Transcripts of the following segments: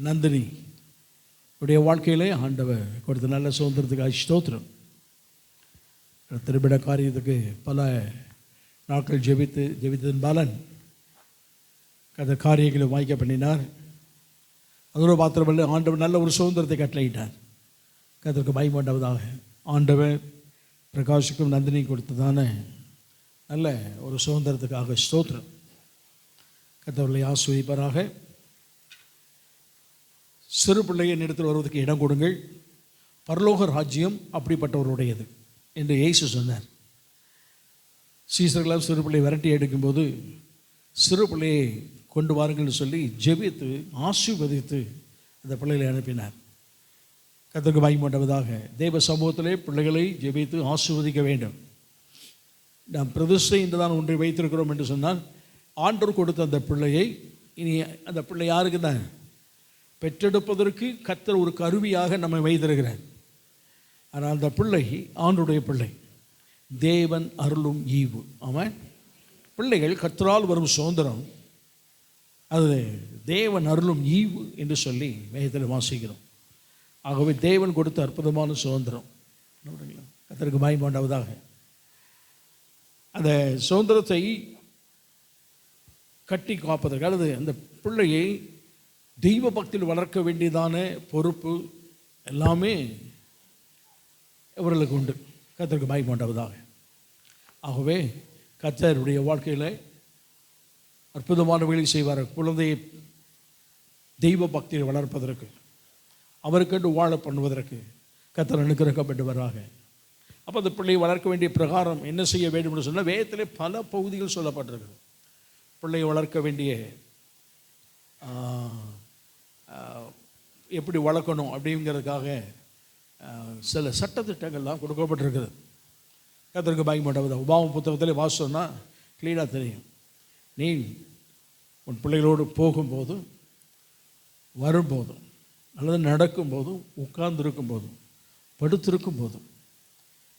நந்தினி உடைய வாழ்க்கையிலே ஆண்டவர் கொடுத்த நல்ல சுதந்திரத்துக்காக ஸ்தோத்திரம். திருமண காரியத்துக்கு பல நாட்கள் ஜெபித்ததன் பலன் அந்த காரியங்களை வாய்க்க பண்ணினார். அதோடு மாத்திரமல்ல, ஆண்டவர் நல்ல ஒரு சுதந்திரத்தை கட்டளையிட்டார். கர்த்தருக்கு மகிமையுண்டாவதாக. ஆண்டவர் பிரகாஷுக்கும் நந்தினி கொடுத்ததான நல்ல ஒரு சுதந்திரத்துக்காக ஸ்தோத்திரம். கர்த்தர்களை ஆசீர்வதிப்பாராக. சிறு பிள்ளையை இடத்தில் வருவதற்கு இடம் கொடுங்கள், பரலோக ராஜ்யம் அப்படிப்பட்டவருடையது என்று இயேசு சொன்னார். சீசர்களால் சிறு பிள்ளையை விரட்டி எடுக்கும்போது சிறு பிள்ளையை கொண்டு வாருங்கள்னு சொல்லி ஜெபித்து ஆசீர்வதித்து அந்த பிள்ளைகளை அனுப்பினார். கர்த்தருக்கு மகிமையுண்டாவதாக. தேவ சமூகத்திலே பிள்ளைகளை ஜெபித்து ஆசீர்வதிக்க வேண்டும். நாம் பிரதிஷ்டை என்று தான் ஒன்றை வைத்திருக்கிறோம் என்று சொன்னால், ஆண்டவர் கொடுத்த அந்த பிள்ளையை இனி அந்த பிள்ளை யாருக்கு தான் பெற்றெடுப்பதற்கு கர்த்தர் ஒரு கருவியாக நம்மை வைத்திருக்கிறார். ஆனால் அந்த பிள்ளை ஆண்டவருடைய பிள்ளை, தேவன் அருளும் ஈவு. ஆமாம், பிள்ளைகள் கர்த்தரால் வரும் சுதந்திரம், அது தேவன் அருளும் ஈவு என்று சொல்லி வேதத்தில் வாசிக்கிறோம். ஆகவே தேவன் கொடுத்த அற்புதமான சுதந்திரம். கர்த்தருக்கு மகிமையுண்டாவதாக. அந்த சுதந்திரத்தை கட்டி காப்பதற்கு அல்லது அந்த பிள்ளையை தெய்வ பக்தியில் வளர்க்க வேண்டியதான பொறுப்பு எல்லாமே இவர்களுக்கு உண்டு. கர்த்தருக்கு மகிமையுண்டாவதாக. ஆகவே கர்த்தருடைய வாழ்க்கையில் அற்புதமான வேலை செய்வார். குழந்தையை தெய்வ பக்தியை வளர்ப்பதற்கு, அவருக்கென்று வாழ பண்ணுவதற்கு கர்த்தர் அனுக்கிரகப்பட்டவராக. அப்போ அந்த பிள்ளையை வளர்க்க வேண்டிய பிரகாரம் என்ன செய்ய வேண்டும் என்று சொன்னால், வேதத்திலே பல பகுதிகள் சொல்லப்பட்டிருக்கு. பிள்ளையை வளர்க்க வேண்டிய எப்படி வளர்க்கணும் அப்படிங்கிறதுக்காக சில சட்டத்திட்டங்கள்லாம் கொடுக்கப்பட்டிருக்குது. கர்த்தருக்கு மகிமையுண்டாவதாக. உபாகம புத்தகத்திலே வாசிச்சோன்னா க்ளீனாக தெரியும். நீ உன் பிள்ளைகளோடு போகும்போதும் வரும்போதும் அல்லது நடக்கும்போதும் உட்கார்ந்துருக்கும் போதும் படுத்திருக்கும் போதும்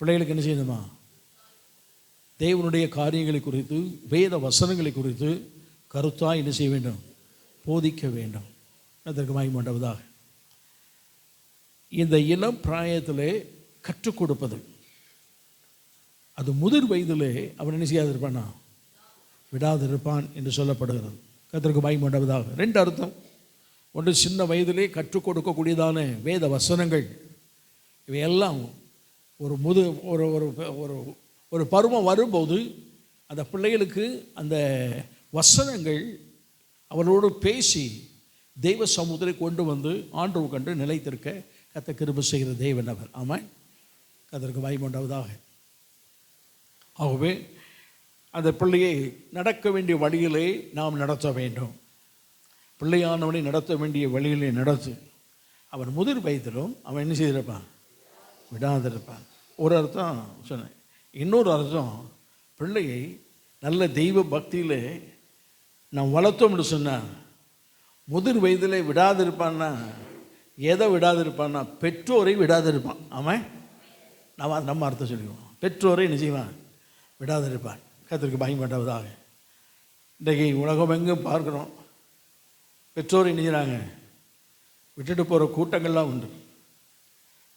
பிள்ளைகளுக்கு என்ன செய்யணுமா, தேவனுடைய காரியங்களை குறித்து, வேத வசனங்களை குறித்து கருத்தாக என்ன செய்ய வேண்டும், போதிக்க வேண்டும். அதற்கு மகிமையுண்டாவதாக. இந்த இளம் பிராயத்திலே கற்றுக் கொடுப்பது, அது முதிர் வயதிலே அவன் என்ன செய்யாது இருப்பானா, விடாது இருப்பான் என்று சொல்லப்படுகிறது. கர்த்தருக்கு மகிமையுண்டாவதாக. ரெண்டு அர்த்தம். ஒன்று, சின்ன வயதிலே கற்றுக் கொடுக்கக்கூடியதான வேத வசனங்கள், இவையெல்லாம் ஒரு ஒரு பருவம் வரும்போது அந்த பிள்ளைகளுக்கு அந்த வசனங்கள் அவர்களோடு பேசி தெய்வ சமூகத்தை கொண்டு வந்து ஆண்டவர் கண்டு நிலைத்திருக்க கர்த்தர் கிருபை செய்கிற தேவன் அவர். ஆமாம், கர்த்தருக்கு மகிமையுண்டாவதாக. ஆகவே அந்த பிள்ளையை நடக்க வேண்டிய வழியிலே நாம் நடத்த வேண்டும். பிள்ளையானவனை நடத்த வேண்டிய வழியிலே நடத்து. அவன் முதிர் வயதிலும் அவன் என்ன செய்திருப்பான், விடாதிருப்பான். ஒரு அர்த்தம் சொன்னேன். இன்னொரு அர்த்தம், பிள்ளையை நல்ல தெய்வ பக்தியில் நாம் வளர்த்தோம்னு சொன்னால், முதிர் வயதில் விடாதிருப்பான்னா எதை விடாதிருப்பான்னா, பெற்றோரை விடாதிருப்பான். ஆமாம், நம்ம அர்த்தம் சொல்லிக்குவோம். பெற்றோரை என்ன செய்வான், விடாதிருப்பான். கர்த்தருக்கு மகிமையுண்டாவதாக. இன்றைக்கு உலகம் எங்கும் பார்க்குறோம், பெற்றோரை நினைக்கிறாங்க விட்டுட்டு போகிற கூட்டங்கள்லாம் உண்டு.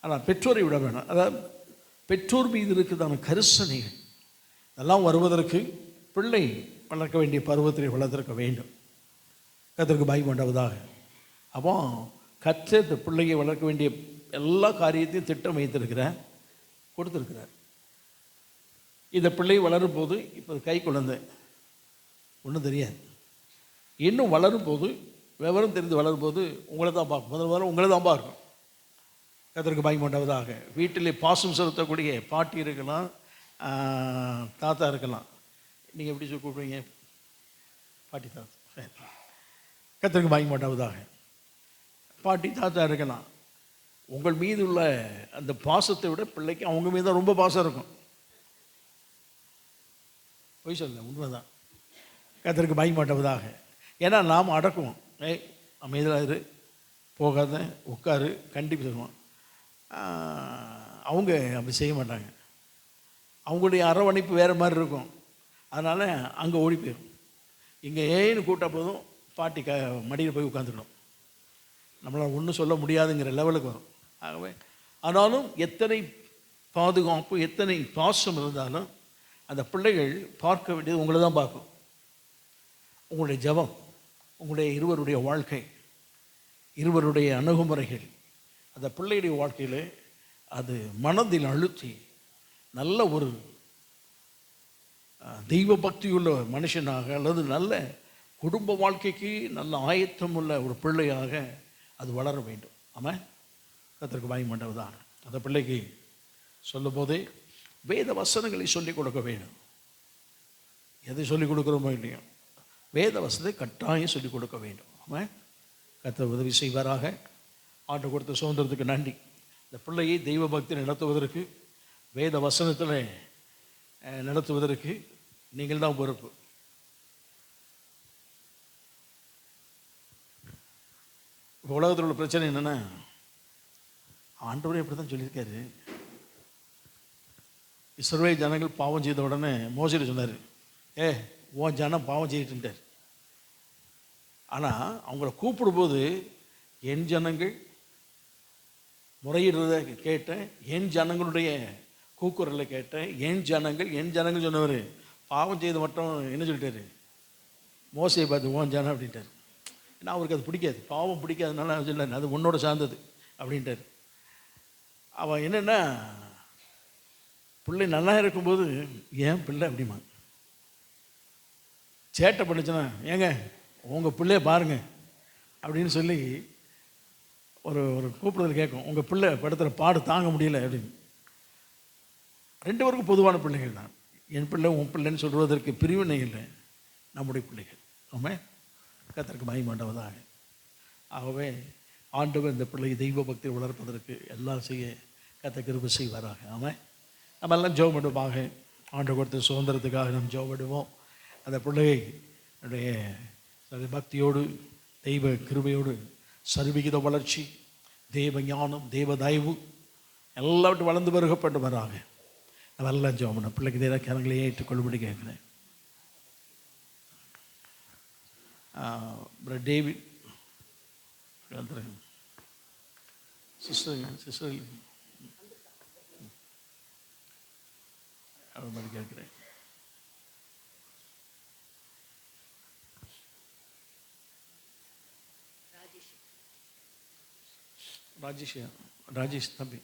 ஆனால் பெற்றோரை விட வேணாம். அதாவது பெற்றோர் மீது இருக்குதான கரிசனைகள் அதெல்லாம் வருவதற்கு பிள்ளை வளர்க்க வேண்டிய பருவத்தை வளர்த்திருக்க வேண்டும். கர்த்தருக்கு மகிமையுண்டாவதாக. அப்போ கர்த்தர் இந்த பிள்ளையை வளர்க்க வேண்டிய எல்லா காரியத்தையும் திட்டம் வைத்திருக்கிறார், கொடுத்துருக்கிறார். இந்த பிள்ளை வளரும் போது, இப்போ கை குழந்தை ஒன்றும் தெரியாது, இன்னும் வளரும் போது, விவரம் தெரிந்து வளரும் போது உங்களை தான் பார்க்கும். முதல் வாரம் உங்களை தான் பார்க்கும். கர்த்தருக்கு மகிமையுண்டாவதாக. வீட்டிலே பாசம் செலுத்தக்கூடிய பாட்டி இருக்கலாம், தாத்தா இருக்கலாம். நீங்கள் எப்படி சொல்லி கூப்பிடுவீங்க, பாட்டி தாத்தா. கர்த்தருக்கு மகிமையுண்டாவதாக. பாட்டி தாத்தா இருக்கலாம். உங்கள் மீது உள்ள அந்த பாசத்தை விட பிள்ளைக்கு அவங்க மீது தான் ரொம்ப பாசம் இருக்கும். பொய் சொல்ல, உண்மைதான். கர்த்தருக்கு மகிமையுண்டாவதாக. ஏன்னா நாம் அடக்குவோம். அமைதியாக இரு, போகாத, உட்காரு, கண்டிப்பாக சொல்லுவோம். அவங்க அப்படி செய்ய மாட்டாங்க. அவங்களுடைய அரவணைப்பு வேறு மாதிரி இருக்கும். அதனால் அங்கே ஓடி போயிடும். இங்கே ஏன்னு கூட்ட போதும் பாட்டி மடியில் போய் உட்காந்துக்கணும். நம்மளால் ஒன்றும் சொல்ல முடியாதுங்கிற லெவலுக்கு வரும். ஆகவே ஆனாலும் எத்தனை பாதுகாப்பு, எத்தனை பாசம் இருந்தாலும் அந்த பிள்ளைகள் பார்க்க வேண்டியது உங்களை தான் பார்க்கும். உங்களுடைய ஜெபம், உங்களுடைய இருவருடைய வாழ்க்கை, இருவருடைய அணுகுமுறைகள் அந்த பிள்ளையுடைய வாழ்க்கையில் அது மனதில் அழுத்தி நல்ல ஒரு தெய்வ பக்தியுள்ள மனுஷனாக அல்லது நல்ல குடும்ப வாழ்க்கைக்கு நல்ல ஆயத்தம் உள்ள ஒரு பிள்ளையாக அது வளர வேண்டும். ஆமாம், கர்த்தருக்கு மகிமை தான். அந்த பிள்ளைக்கு சொல்லும் போதே வேத வசனங்களை சொல்லிக் கொடுக்க வேண்டும். எதை சொல்லிக் கொடுக்குறோமோ இல்லையோ வேத வசனத்தை கட்டாயம் சொல்லிக் கொடுக்க வேண்டும். ஆமாம், கர்த்தர் உதவி செய்வாராக. ஆண்டு கொடுத்த சுதந்திரத்துக்கு நன்றி. இந்த பிள்ளையை தெய்வ பக்தி நடத்துவதற்கு, வேத வசனத்தில் நடத்துவதற்கு நீங்கள் தான் பொறுப்பு. இப்போ உலகத்தில் உள்ள பிரச்சனை என்னென்னா, ஆண்டவரே இப்படி தான் சொல்லியிருக்காரு. இஸ்ரவேல் ஜனங்கள் பாவம் செய்த உடனே மோசேட்ட சொன்னார், உன் ஜனம் பாவம் செய்யிட்டுட்டார். ஆனால் அவங்கள கூப்பிடும்போது என் ஜனங்கள் முறையிடுறத கேட்டேன், என் ஜனங்களுடைய கூக்குரலை கேட்டேன், என் ஜனங்கள் சொன்னவர் பாவம் செய்து மட்டும் என்ன சொல்லிட்டாரு, மோசையை பார்த்து ஓன் ஜனம் அப்படின்ட்டார். ஏன்னா அவருக்கு அது பிடிக்காது, பாவம் பிடிக்காதனால சொல்ல அது உன்னோட சார்ந்தது அப்படின்ட்டார். அவன் என்னென்னா பிள்ளை நல்லா இருக்கும்போது ஏன் பிள்ளை அப்படிமா சேட்டை பண்ணிச்சுன்னா, ஏங்க உங்கள் பிள்ளைய பாருங்க அப்படின்னு சொல்லி ஒரு ஒரு கூப்பிடுதல் கேட்கும், உங்கள் பிள்ளை படுத்துகிற பாடு தாங்க முடியல அப்படின்னு. ரெண்டு பேருக்கும் பொதுவான பிள்ளைகள் தான். என் பிள்ளை உன் பிள்ளைன்னு சொல்வதற்கு பிரிவினை இல்லை, நம்முடைய பிள்ளைகள். ஆமாம், கர்த்தருக்கு மகிமையுண்டாவதாக. ஆகவே ஆண்டவர் இந்த பிள்ளையை தெய்வ பக்தியை வளர்ப்பதற்கு எல்லாம் செய்ய கர்த்தர் கிருபை செய்வாராக. ஆமாம், நம்ம எல்லாம் ஜெபம் பண்ணுவாங்க. ஆண்டு கொடுத்த சுதந்திரத்துக்காக நம்ம ஜெபம் பண்ணுவோம். அந்த பிள்ளையை பக்தியோடு தெய்வ கிருபையோடு சர்வீகித வளர்ச்சி, தெய்வ ஞானம், தெய்வ தயவு எல்லாவற்றும் வளர்ந்து வருகப்பட்டு வராங்க. நம்ம எல்லாம் ஜெபம் பண்ண பிள்ளைக்கு தேவை கரங்களையே ஏற்றுக்கொள்ளும்படி கேட்குறேன். டேவிட் சிஸ்டர் அது மாதிரி கேட்குறேன். ராஜேஷ் தம்பி.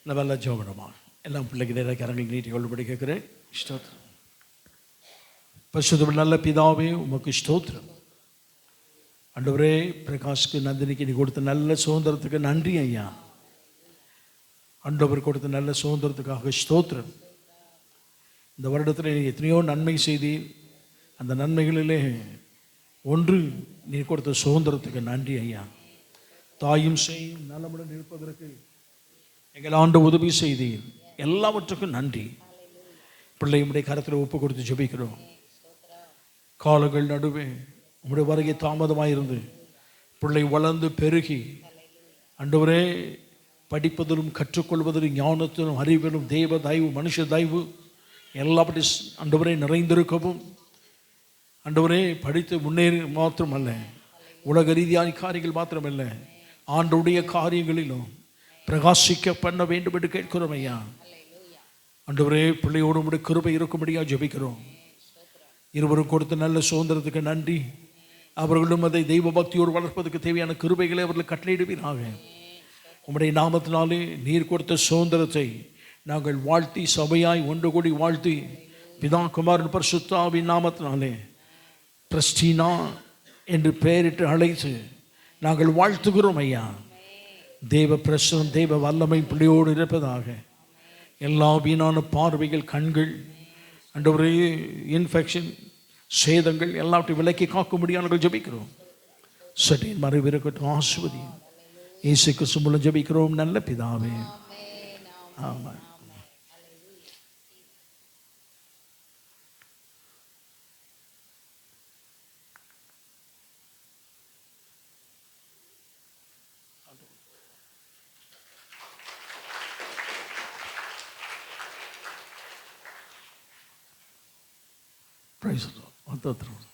நல்லா ஜெபமா எல்லாம் பிள்ளைக்கு நேராக கரங்களை நீட்டி கொள்ளும்படி கேட்குறேன். ஸ்தோத்திரம். பரிசுத்த நல்ல பிதாவே, உமக்கு ஸ்தோத்திரம். ஆண்டவரே, பிரகாஷ்க்கு நந்தினிக்கு நீ கொடுத்த நல்ல சுதந்திரத்துக்கு நன்றி ஐயா. ஆண்டவர் கொடுத்த நல்ல சுதந்திரத்துக்காக ஸ்தோத்திரம். இந்த வருடத்தில் நீ எத்தனையோ நன்மை செய்தீர். அந்த நன்மைகளிலே ஒன்று நீ கொடுத்த சுதந்திரத்துக்கு நன்றி ஐயா. தாயும் செய்யும் நலமுடன் இருப்பதற்கு எங்கள் ஆண்டு உதவி செய்தீர். எல்லாவற்றுக்கும் நன்றி. பிள்ளையுடைய கரத்தில் ஒப்பு கொடுத்து ஜெபிக்கிறோம். காலங்கள் நடுவே உங்களுடைய வருகை தாமதமாயிருந்து பிள்ளை வளர்ந்து பெருகி ஆண்டவரே படிப்பதிலும் கற்றுக்கொள்வதிலும் ஞானத்திலும் அறிவிலும் தெய்வ தயவு மனுஷ தயவு எல்லாப்படி ஆண்டவரே நிறைந்திருக்கவும், ஆண்டவரே படித்து முன்னேறி மாத்திரமல்ல, உலக ரீதியான காரியங்கள் மாத்திரமல்ல, ஆண்டுடைய காரியங்களிலும் பிரகாசிக்க பண்ண வேண்டும் என்று கேட்கிறோம் ஐயா. ஆண்டவரே, பிள்ளையோடு உடைய கிருபை இருக்கும்படியாக ஜெபிக்கிறோம். இருவரும் கொடுத்த நல்ல சுதந்திரத்துக்கு நன்றி. அவர்களும் அதை தெய்வ பக்தியோடு வளர்ப்பதற்கு தேவையான கிருபைகளை அவர்கள் கட்டளையிடுவீராக. உம்முடைய நாமத்தினாலே நீர் கொடுத்த சுதந்திரத்தை நாங்கள் வாழ்த்தி சபையாய் ஒன்று கூடி வாழ்த்தி பிதா குமாரன் பரிசுத்த ஆவியின் நாமத்தினாலே கிறிஸ்டினா என்று பெயரிட்டு அழைத்து நாங்கள் வாழ்த்துகிறோம் ஐயா. தேவ பிரசனம் தெய்வ வல்லமை பிள்ளையோடு இருப்பதாக. எல்லா வீணான பார்வைகள், கண்கள், ஆண்டவரே இன்ஃபெக்ஷன், சேதங்கள் எல்லாவற்றையும் விலக்கி காக்கும்படியாக நாங்கள் ஜெபிக்கிறோம். சட்டின் மறைவு இருக்கட்டும், ஆசீர்வதியும். இயேசு கிறிஸ்து மூலம் ஜெபிக்கிறோம் நல்ல பிதாவே, ஆமென். Praise the Lord.